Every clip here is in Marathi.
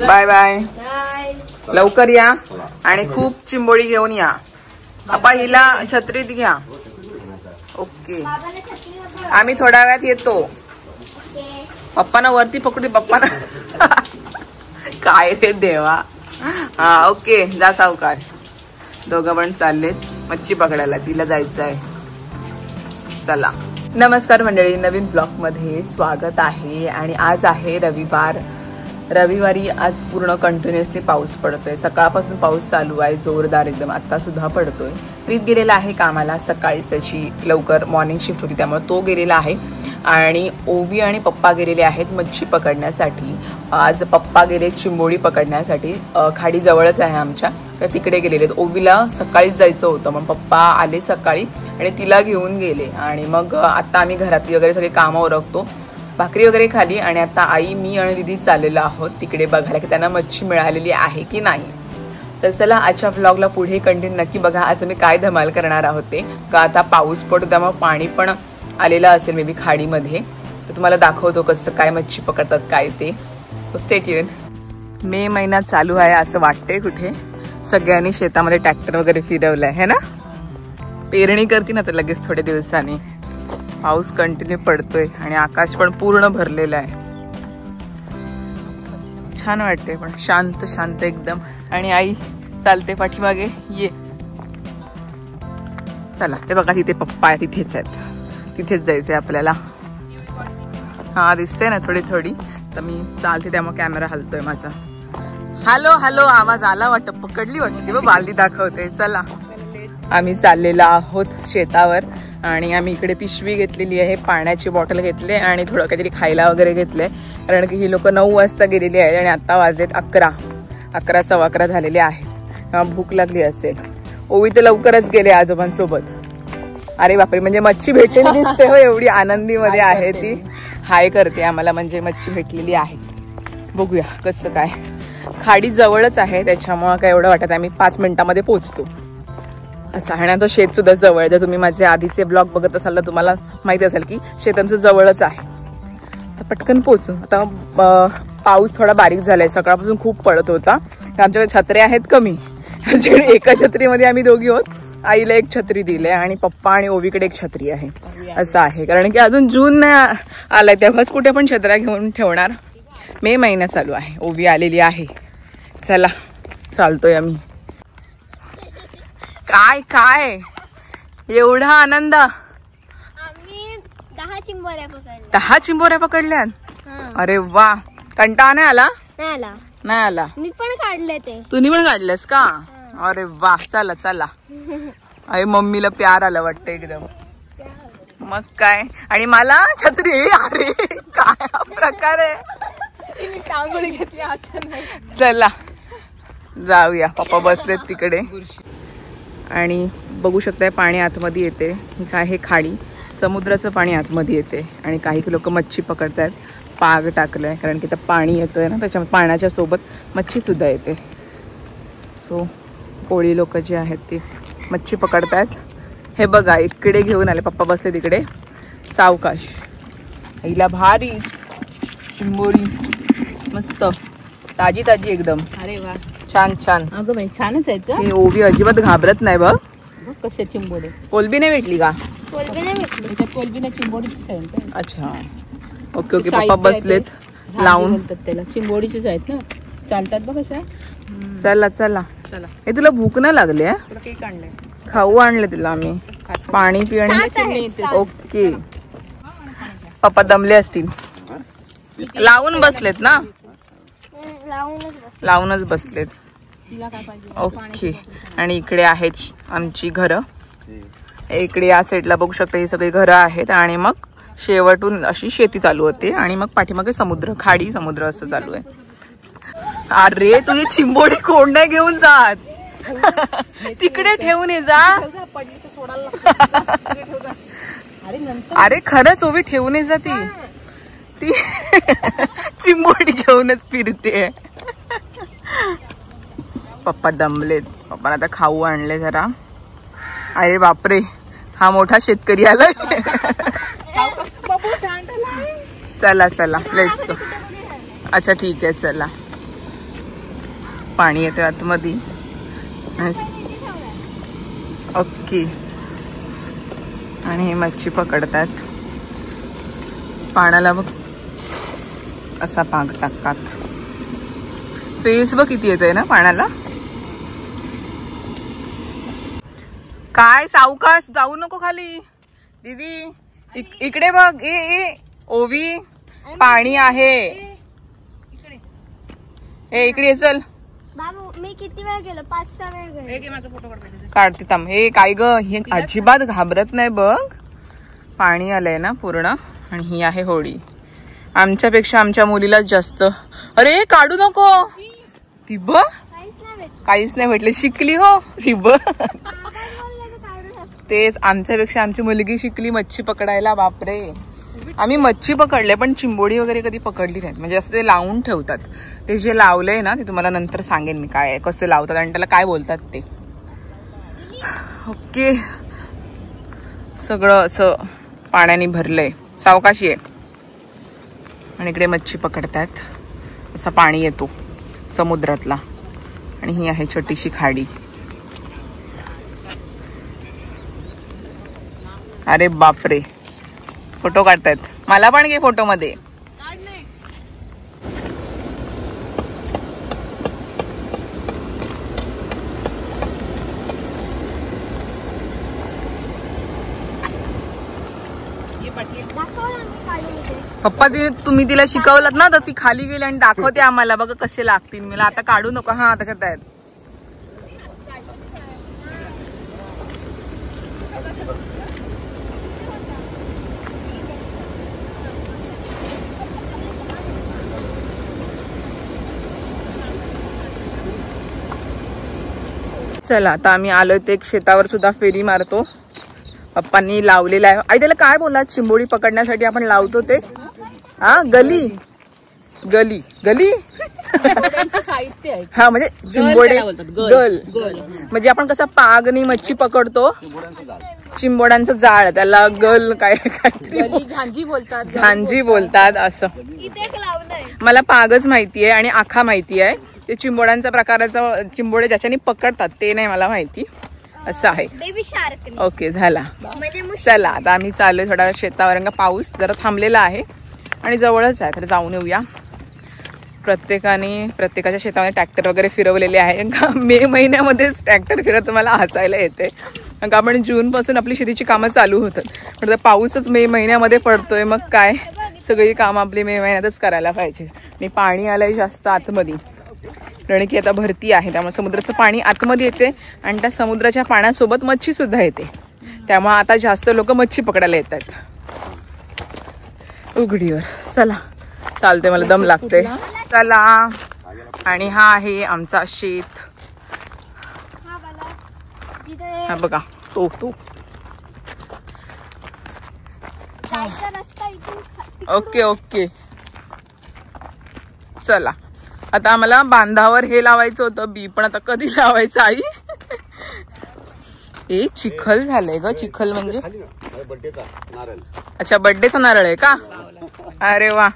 Bye bye. लवकर या आणि खूप चिंबोळी घेऊन या. पप्पा हिला छत्रीत घ्या. ओके आम्ही थोड्या वेळात येतो. पप्पाना वरती पकडू. पप्पाना काय रे देवा. हा ओके जा सावकार. दोघं पण चाललेत मच्छी पकडायला. तिला जायचं आहे. चला. नमस्कार मंडळी, नवीन ब्लॉग मध्ये स्वागत आहे. आणि आज आहे रविवार. रविवारी आज पूर्ण कंटिन्युअसली पाऊस पडतोय. सकाळपासून पाऊस चालू आहे जोरदार एकदम. आता सुद्धा पडतोय. प्रीत गेलेला आहे कामाला. सकाळीच त्याची लवकर मॉर्निंग शिफ्ट होती त्यामुळे तो गेलेला आहे. आणि ओवी आणि पप्पा गेलेले आहेत मच्छी पकडण्यासाठी. आज पप्पा गेले चिंबोळी पकडण्यासाठी. खाडी जवळच आहे आमच्या, तर तिकडे गेलेले. ओवीला सकाळीच जायचं होतं मग पप्पा आले सकाळी आणि तिला घेऊन गेले. आणि मग आता आम्ही घरातली वगैरे सगळी कामं उरकतो. भाकरी वगैरे खाली आणि आता आई, मी आणि दीदी चाललेलो आहोत तिकडे बघायला की त्यांना मच्छी मिळालेली आहे की नाही. तर चला आजच्या व्लॉगला पुढे कंटिन्यू नक्की बघा. आज मी काय धमाल करणार आहोत ते. का आता पाऊस पडतो त्यामुळे पाणी पण आलेलं असेल मे बी खाडीमध्ये. तर तुम्हाला दाखवतो कसं काय मच्छी पकडतात काय ते. Stay tune. मे महिना चालू आहे असं वाटतंय कुठे. सगळ्यांनी शेतामध्ये ट्रॅक्टर वगैरे फिरवलाय है ना. पेरणी करते ना तर लगेच थोड्या दिवसांनी. पाऊस कंटिन्यू पडतोय आणि आकाश पण पूर्ण भरलेलं आहे. छान वाटते पण शांत शांत एकदम. आणि आई चालते पाठीमागे. ये चला. ते बघा तिथे पप्पा तिथेच आहेत. तिथेच जायचंय आपल्याला. हा दिसते ना थोडी थोडी. तर मी चालते त्यामुळे कॅमेरा हलतोय माझा. हॅलो हॅलो आवाज आला वाटत. पकडली वाटत ती बालदी दाखवते. चला आम्ही चाललेलो आहोत शेतावर. आणि आम्ही इकडे पिशवी घेतलेली आहे. पाण्याची बॉटल घेतले आणि थोडं काहीतरी खायला वगैरे घेतलंय. कारण की ही लोक 9 वाजता गेलेली आहेत आणि आता वाजलेत 11 सव्वा 11 झालेले आहेत. भूक लागली असेल. ओवी तर लवकरच गेले आजोबांसोबत. अरे बापरे म्हणजे मच्छी भेटलेली दिसते हो. एवढी आनंदी मध्ये आहे ती. हाय करते आम्हाला म्हणजे मच्छी भेटलेली आहे. बघूया कसं काय. खाडी जवळच आहे त्याच्यामुळे काय एवढं वाटत. आम्ही 5 मिनिटांमध्ये पोहोचतो असं आहे ना. तो शेत सुद्धा जवळ. जर तुम्ही माझे आधीचे ब्लॉग बघत असाल तर तुम्हाला माहिती असेल की शेतांचं जवळच आहे. तर पटकन पोहोचू. आता पाऊस थोडा बारीक झालाय. सकाळपासून खूप पडत होता. आमच्याकडे छत्र्या आहेत कमी. एका छत्रीमध्ये आम्ही दोघी आहोत. आईला एक छत्री दिली आणि पप्पा आणि ओवीकडे एक छत्री आहे. असं आहे कारण की अजून जून नाही आलाय तेव्हाच कुठे पण छत्र्या घेऊन ठेवणार. मे महिना चालू आहे. ओवी आलेली आहे. चला चालतोय आम्ही. काय काय एवढा आनंद. आम्ही 10 चिंबोऱ्या पकडल्या. 10 चिंबोऱ्या पकडल्यात. अरे वा. कंटाळा नाही आला. नाही आला. मी पण काढले ते. तुम्ही पण काढलेस का. अरे वा. चला चला. अरे मम्मीला प्यार आला वाटतं एकदम. मग काय. आणि मला छत्री. अरे काय प्रकार आहे. टांगोळी घेतली. चला जाऊया. पप्पा बसलेत तिकडे. आणि बघू शकताय पाणी आतमध्ये येते. काय हे खाडी समुद्राचं पाणी आतमध्ये येते. आणि काही लोक मच्छी पकडतात. पाग टाकलंय कारण की तर पाणी येतोय ना त्याच्या पाण्याच्या सोबत मच्छी सुद्धा येते. सो कोळी लोक जे आहेत ते मच्छी पकडतात. हे बघा इकडे घेऊन आले. पप्पा बसले तिकडे सावकाश. हिला भारीच चिंबोरी मस्त ताजी ताजी एकदम. अरे वा छान छान. अगं बाई छानच आहेत का. ओवी अजिबात घाबरत नाही. बघ कशा चिंबोरी. कोलबी नाही भेटली का. कोलबी नाही भेटली. कोलबी नाही चिंबोरीचीच आहे. अच्छा ओके ओके. पप्पा बसलेत लावून. त्याला चिंबोरीचीच आहेत ना. चालतात बघ कशा. चला चला चला. हे तुला भूक नाही लागली. खाऊ आणले तिला आम्ही. पाणी पिणे. ओके. पप्पा दमले असतील. लावून बसलेत ना. लावूनच बसलेत. ओके. आणि इकडे आहेत आमची घरं. इकडे या साईडला बघू शकता ही सगळी घरं आहेत. आणि मग शेवटून अशी शेती चालू होते. आणि मग पाठीमागे समुद्र खाडी समुद्र असं चालू आहे. अरे तुझी चिंबोडी कोण नाही घेऊन जात. तिकडे ठेवून ये जा. अरे खरंच ओवी ठेवून ये जा. ती चिंबोडी घेऊनच फिरते. पप्पा दमलेत. पप्पा आता खाऊ आणले जरा. अरे बापरे हा मोठा शेतकरी आलाय. चला चला लेट्स गो. अच्छा ठीक आहे चला. पाणी येते आतमध्ये. ओके. आणि हे मच्छी पकडतात. पाण्याला बघ असा पाग टाकतात. फेस बघ किती येतोय ना पाण्याला. काय सावकाश जाऊ नको खाली दीदी. इकडे बघ. ए ओवी पाणी आहे. ए इकडे चल. बाबू मी किती वेळ गेलो 5-6 वेळ गेलो. माझा फोटो काढते थांब. हे काय ग हे अजिबात घाबरत नाही बघ. पाणी आलंय ना पूर्ण. आणि ही आहे होडी. आमच्यापेक्षा आमच्या मुलीला जास्त. अरे काढू नको. ती बघ काहीच नाही भेटले. शिकली हो ती बघ. तेच आमच्यापेक्षा आमची मुलगी शिकली मच्छी पकडायला. बापरे. आम्ही मच्छी पकडले पण चिंबोडी वगैरे कधी पकडली नाहीत. म्हणजे असं ते लावून ठेवतात. ते जे लावलंय ना ते तुम्हाला नंतर सांगेन मी काय कसं लावतात आणि त्याला काय बोलतात ते. ओके. सगळं असं पाण्याने भरलंय. सावकाशी आहे. आणि इकडे मच्छी पकडतात. असा पाणी येतो समुद्रातला. आणि ही आहे छोटीशी खाडी. अरे बापरे. फोटो काढतायत. मला पण घे फोटो मध्ये. पप्पा तुम्ही तिला शिकवलात ना तर ती खाली गेली आणि दाखवते आम्हाला बघा कसे लागतील. मला आता काढू नको. हा त्याच्यात आहेत. चला आता आम्ही आलोय ते एक शेतावर सुद्धा फेरी मारतो. पप्पांनी लावलेला आहे. आई त्याला काय बोलला चिंबोडी पकडण्यासाठी आपण लावतो ते. हा गली गली गली साहित्य आहे. हा म्हणजे चिंबोडे गल. म्हणजे आपण कसं पागनी मच्छी पकडतो. चिंबोड्यांचं जाळ त्याला गल काय काय झांजी बोलतात. झांजी बोलतात असं. मला पागच माहितीये आणि आखा माहिती आहे. ते चिंबोड्यांचा प्रकाराचा चिंबोडे ज्याच्याने पकडतात ते नाही मला माहिती. असं आहे. ओके झाला. चला आता आम्ही चाललोय थोडा शेतावर. पाऊस जरा थांबलेला आहे आणि जवळच आहे तर जाऊन येऊया. प्रत्येकाच्या शेतामध्ये ट्रॅक्टर वगैरे फिरवलेले आहे. मे महिन्यामध्येच ट्रॅक्टर फिरत मला हसायला येते. कारण का आपण जून पासून आपली शेतीची कामं चालू होतात. पण पाऊसच मे महिन्यामध्ये पडतोय मग काय सगळी कामं आपली मे महिन्यातच करायला पाहिजे. आणि पाणी आलंय जास्त आतमध्ये. कारण की आता भरती आहे त्यामुळे समुद्राचं पाणी आतमध्ये येते आणि त्या समुद्राच्या पाण्यासोबत मच्छी सुद्धा येते. त्यामुळे आता जास्त लोक मच्छी पकडायला येतात उघडीवर. चला चालते मला दम लागते. चला. आणि हा आहे आमचा शेत. हा बघा तो ओके ओके. चला आता आम्हाला बांधावर हे लावायचं होतं बी पण आता कधी लावायचं आई. ए चिखल झालंय ग. चिखल म्हणजे अच्छा बर्थडेचा नारळ आहे का. अरे वा.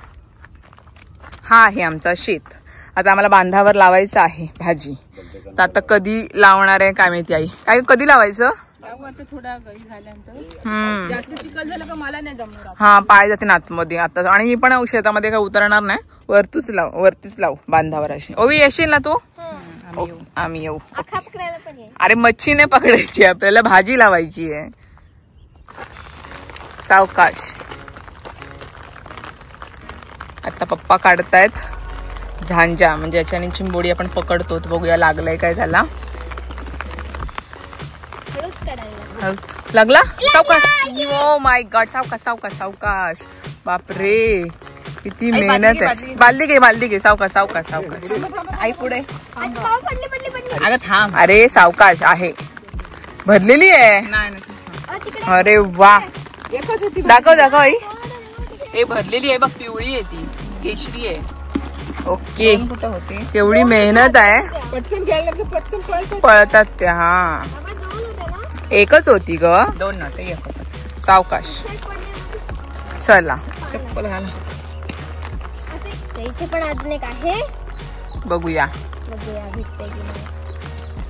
हा आहे आमचा शेत. आता आम्हाला बांधावर लावायचं आहे भाजी. तर आता कधी लावणार आहे काय माहिती आई. काय कधी लावायचं. जास्त चिखल झालं का मला नाही जमणार. हा पाय जाते आतमध्ये आता. आणि मी पण शेतामध्ये काय उतरणार नाही. वरतीच लावू बांधावर अशी. ओवी येशील ना तू. आम्ही येऊ. अरे मच्छी नाही पकडायची आपल्याला भाजी लावायची आहे. सावकाश. आता पप्पा काढतायत झांजा म्हणजे याच्याने चिंबोडी आपण पकडतो. बघूया लागलाय काय झाला. लागला. सावकाश. Oh my God. सावकाश. बापरे किती मेहनत आहे. बालदी घे सावकाश. आई पुढे. अगं थांब. अरे सावकाश आहे. भरलेली आहे. अरे वा. दाखव आई. हे भरलेली आहे बघ. पिवळी आहे ती. केशरी आहे. ओके. तेवढी मेहनत आहे. पटकन घ्यायला पटकन पळतात ते. हा एकच होती ग. 2 नव्हते एक होता. सावकाश. चला चप्पल घाला. इथे पण अजून एक आहे. बघूया बघूया भेटते की नाही.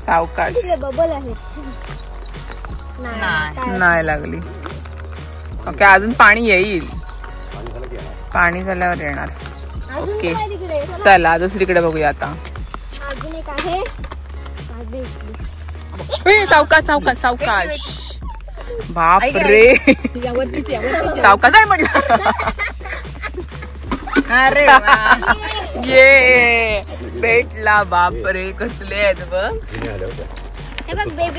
सावकाश. बबल आहे. नाही लागली. ओके अजून पाणी येईल. पाणी झाल्यावर येणार. ओके चला दुसरीकडे बघूया आता. अजून एक आहे. सावकाश सावकाश सावकाश. बाप रे सावकाश आहे म्हटलं. अरे ये भेटला. बाप रे कसले आहेत बघ.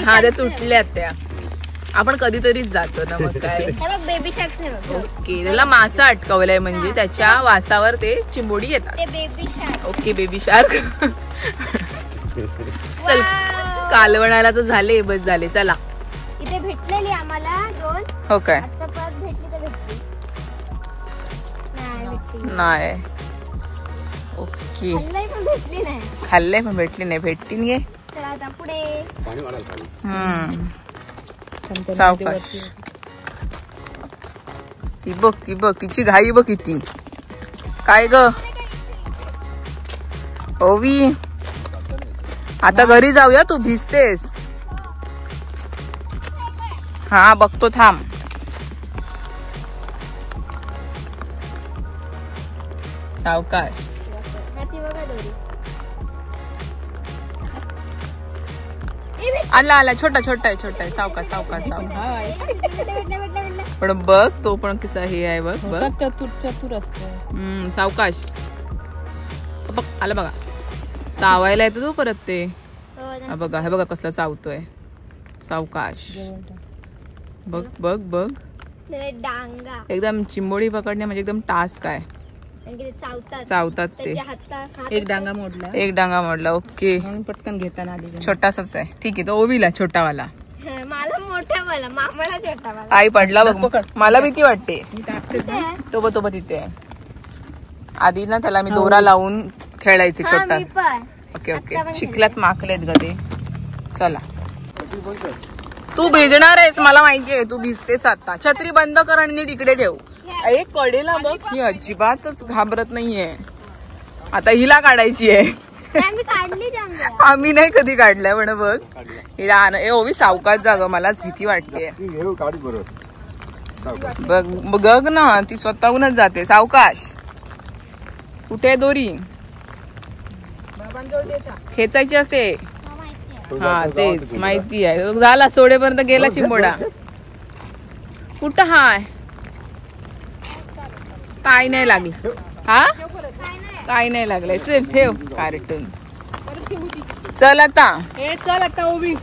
हा त्या तुटल्यात त्या. आपण कधीतरीच जातो ना मग काय. Baby shark. ओके त्याला मासा अटकवलाय म्हणजे त्याच्या वासावर ते चिंबोडी येतात. Baby shark. Okay baby shark. चल कालवणाला तर झाले बस झाले. चला इथे भेटलेली आम्हाला 2. हो काय आता परत भेटली तर भेटली नाही. ओके खाल्लंय पण भेटली नाही. खाल्लंय पण भेटली नाही. भेटतील घे. चला आता पुढे. सावकाश. ती बघ ती बघ तिची घाई बघ किती. काय ग ओवी आता घरी जाऊया. तू भिजतेस. हा बघतो थांब. सावकाश. आला आला छोटा छोटा आहे छोटा आहे. सावकाश सावकाश सावकाश. पण बघ तो पण कसा हे आहे बघ बघ. चतुर असतो. सावकाश. बघ आला बघा. चावायला येतो तो परत ते. बघा हे बघा कसला चावतोय. सावकाश. बघ बघ बघ. एकदम चिंबोडी पकडणे म्हणजे एकदम टास्क आहे. चावतात ते. एक डांगा मोडला. एक डांगा मोडला. ओके म्हणून पटकन घेताना आली. छोटासाच आहे. ठीक आहे तो ओवीला छोटावाला. मला मोठावाला मामाला छोटावाला. आई पडला बघ. मला भीती वाटते. तो बघ तिथे आहे. आधी ना त्याला मी दोरा लावून खेळायचे छोटा. ओके ओके चिखलात माखलेत ग ते. चला तू भिजणार आहेस मला माहितीये. तू भिजतेस आता. छत्री बंद कर आणि नीट इकडे ठेव. एक कडेला बघ. ही अजिबातच घाबरत नाहीये. आता हिला काढायची आहे. आम्ही नाही कधी काढलंय पण बघ हिला. ओवी सावकाश जाग. मलाच भीती वाटते. बघ बघ ना ती स्वतःहूनच जाते. सावकाश. कुठे दोरी खेचायची असते. हा तेच माहिती आहे. झाला सोडेपर्यंत गेला चिंबोडा. कुठं हाय काय नाही लागलं. हा काय नाही लागलंय. चल ठेव कार्टून. चल आता. चल आता ओवी.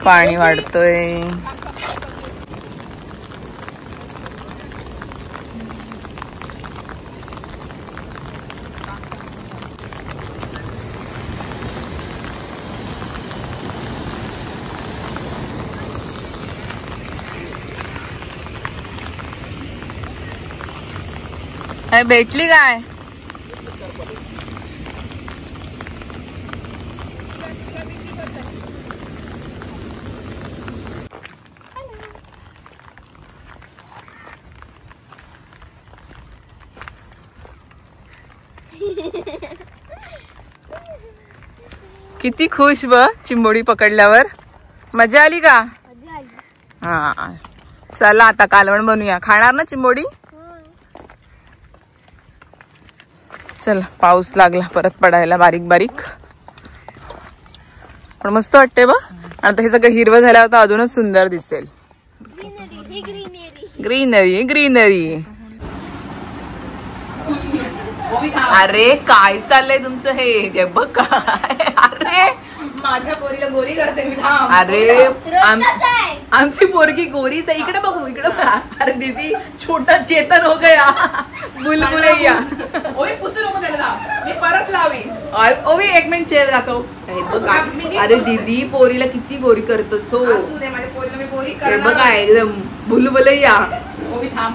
पाणी वाढतोय. भेटली काय. किती खुश ब चिंबोडी पकडल्यावर. मजा आली का. हा चला आता कालवण बनवूया. खाणार ना चिंबोडी. चल पाऊस लागला परत पडायला बारीक बारीक. पण मस्त वाटते बघ. आता हे सगळं हिरवं झाल्यावर तर अजूनच सुंदर दिसेल. Greenery greenery. अरे काय चाललंय तुमचं हे बघ काय. अरे माझ्या पोरीला गोरी करते मी. अरे आमची पोरगी गोरीच आहे. इकडे बघू इकडे. अरे दीदी छोटा चेतन हो गया. बुलबुलैया. ओवी पुसू नको त्याला. मी परत लावी. ओवी एक मिनिट चेहरा दाखव. अरे दीदी पोरीला किती गोरी करतोस. हो हे बघा एकदम बुलबुलैया. ओवी थांब.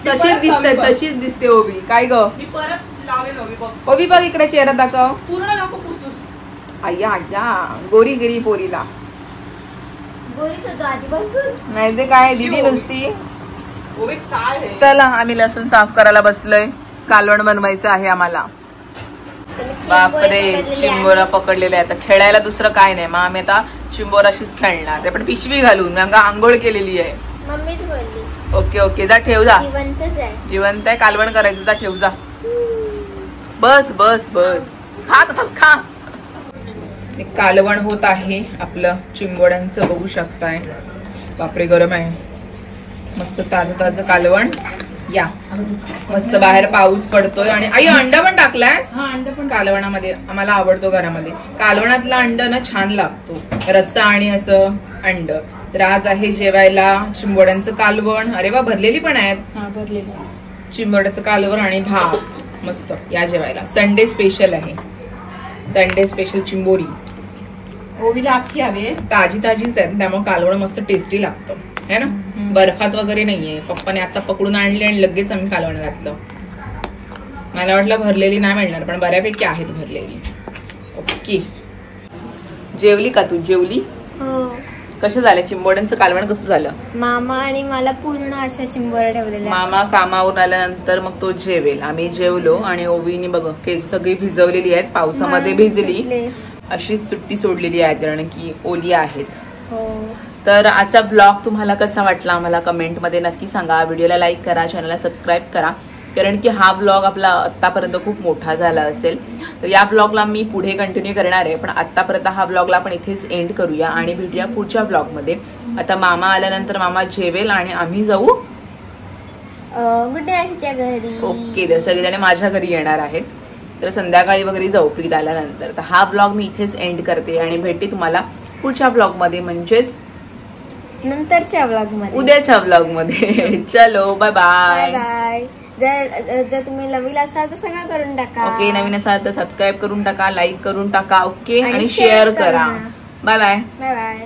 तशीच दिसते तशीच दिसते ओवी. काय ग मी परत लावेन ओवी बघ. ओवी बघ इकडे चेहरा दाखव. पूर्ण नको पुसूस. अय्या अय्या गोरी गिरी पोरीला. नाही ते काय दीदी नुसती. ओवी काय. चला आम्ही लसूण साफ करायला बसलोय. कालवण बनवायचं आहे आम्हाला. बापरे, चिंबोरा पकडलेला आहे. आता खेळायला दुसरं काय नाही, मग आम्ही आता चिंबोराशीच खेळणार. ते पण पिशवी घालून, मी आंघोळ केलेली आहे. मम्मीच बोलली. ओके ओके, जा ठेव जा. जिवंत आहे, कालवण करायचं, जा ठेव जा. बस बस बस, खा तसंच खा. कालवण होत आहे आपलं चिंबोड्यांचं, बघू शकताय. बापरे गरम आहे. मस्त ताजं ताजं कालवण. या मस्त बाहेर पाऊस पडतोय आणि आई अंड पण टाकलाय. अंड पण कालवणामध्ये आम्हाला आवडतो घरामध्ये. कालवणातला अंड ना छान लागतो, रस्सा आणि असं अंड. तर आज आहे जेवायला चिंबोड्यांचं कालवण. अरे वा, भरलेली पण आहेत. चिंबोड्याचं कालवण आणि भात मस्त या जेवायला. संडे स्पेशल आहे, संडे स्पेशल चिंबोरी. ओवीला अख्खी हवे, ताजी ताजीच आहेत, त्यामुळे कालवण मस्त टेस्टी लागतं है ना. बर्फात वगैरे नाहीये. पप्पाने आता पकडून आणली आणि लगेच आम्ही कालवण घातलं. मला वाटलं भरलेली नाही मिळणार, पण बऱ्यापैकी आहेत भरलेली. ओके, जेवली का तू? जेवली? कसं झालं चिंबोड्यांचं कालवण? कसं झालं? मामा आणि मला पूर्ण अशा चिंबोऱ्या ठेवलेल्या. मामा कामावरून आल्यानंतर मग तो जेवेल. आम्ही जेवलो आणि ओवीने बघ केस सगळी भिजवलेली आहेत, पावसामध्ये भिजली, अशीच सुट्टी सोडलेली आहेत कारण की ओली आहेत. तर आजचा ब्लॉग तुम्हाला कसा वाटला आम्हाला कमेंटमध्ये नक्की सांगा. व्हिडिओला लाईक करा, चॅनलला सबस्क्राईब करा, कारण की हा ब्लॉग आपला आतापर्यंत खूप मोठा झाला असेल. तर या ब्लॉगला मी पुढे कंटिन्यू करणार आहे, पण आतापर्यंत हा ब्लॉगला आपण इथेच एंड करूया आणि भेटूया पुढच्या ब्लॉगमध्ये. आता मामा आल्यानंतर मामा जेवेल आणि आम्ही जाऊ गुड्ड्याच्या घरी. ओके, तर सगळेजण माझ्या घरी येणार आहेत, तर संध्याकाळी वगैरे जाऊ प्रीत आल्यानंतर. तर हा ब्लॉग मी इथेच एंड करते आणि भेटते तुम्हाला पुढच्या ब्लॉगमध्ये, म्हणजेच नंतरच्या ब्लॉगमध्ये, उद्याच्या ब्लॉगमध्ये. चलो बाय बाय बाय. जर तुम्ही नवीन असाल तर सगळं करून टाका. ओके, नवीन असाल तर सबस्क्राईब करून टाका, लाईक करून टाका. ओके, आणि शेअर करा. Bye bye bye bye.